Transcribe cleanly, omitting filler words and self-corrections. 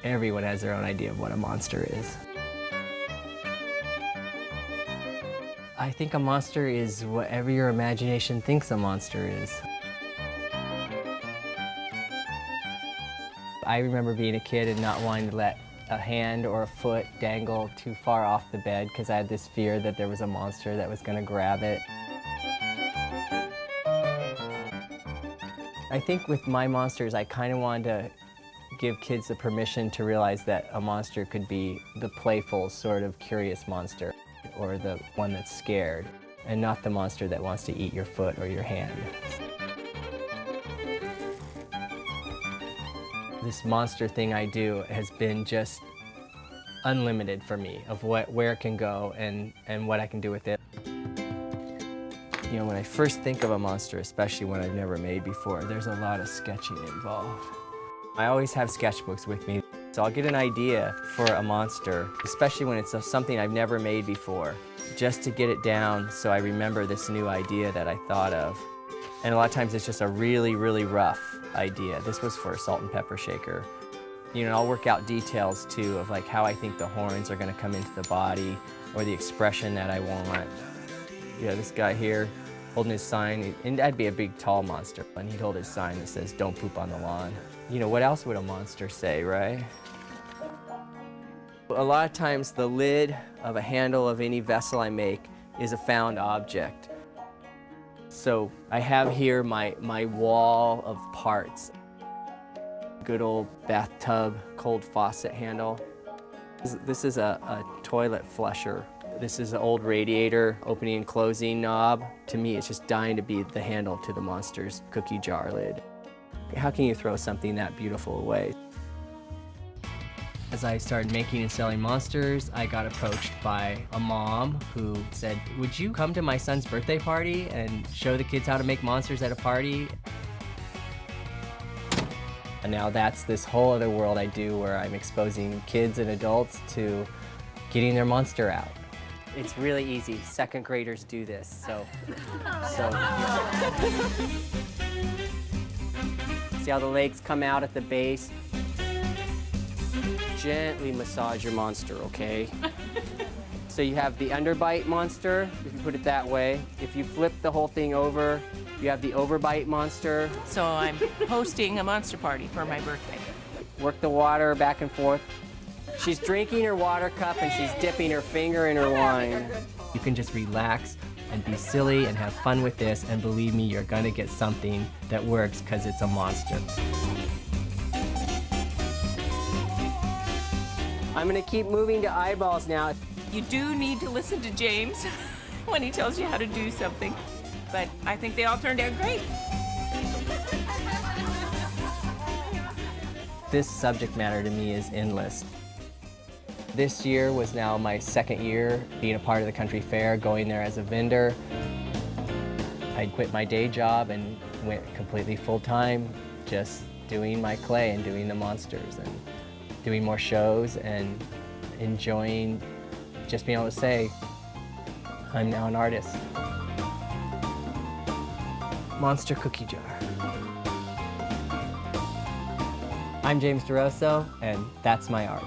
Everyone has their own idea of what a monster is. I think a monster is whatever your imagination thinks a monster is. I remember being a kid and not wanting to let a hand or a foot dangle too far off the bed because I had this fear that there was a monster that was going to grab it. I think with my monsters, I kind of wanted to give kids the permission to realize that a monster could be the playful, sort of curious monster, or the one that's scared, and not the monster that wants to eat your foot or your hand. This monster thing I do has been just unlimited for me, of where it can go and what I can do with it. You know, when I first think of a monster, especially one I've never made before, there's a lot of sketching involved. I always have sketchbooks with me, so I'll get an idea for a monster, especially when it's something I've never made before, just to get it down so I remember this new idea that I thought of. And a lot of times it's just a really, really rough idea. This was for a salt and pepper shaker. You know, I'll work out details too of like how I think the horns are going to come into the body or the expression that I want. You know, this guy here holding his sign, and that'd be a big tall monster, and he'd hold his sign that says, "Don't poop on the lawn." You know, what else would a monster say, right? A lot of times the lid of a handle of any vessel I make is a found object. So I have here my wall of parts. Good old bathtub cold faucet handle. This is a toilet flusher. This is an old radiator opening and closing knob. To me, it's just dying to be the handle to the monster's cookie jar lid. How can you throw something that beautiful away? As I started making and selling monsters, I got approached by a mom who said, "Would you come to my son's birthday party and show the kids how to make monsters at a party?" And now that's this whole other world I do where I'm exposing kids and adults to getting their monster out. It's really easy. Second graders do this, so. See how the legs come out at the base? Gently massage your monster, okay? So you have the underbite monster, if you put it that way. If you flip the whole thing over, you have the overbite monster. So I'm hosting a monster party for my birthday. Work the water back and forth. She's drinking her water cup and she's dipping her finger in her wine. You can just relax and be silly and have fun with this, and believe me, you're gonna get something that works because it's a monster. I'm gonna keep moving to eyeballs now. You do need to listen to James when he tells you how to do something, but I think they all turned out great. This subject matter to me is endless. This year was now my second year being a part of the country fair, going there as a vendor. I quit my day job and went completely full-time, just doing my clay and doing the monsters and doing more shows and enjoying just being able to say, I'm now an artist. Monster cookie jar. I'm James DeRosso, and that's my art.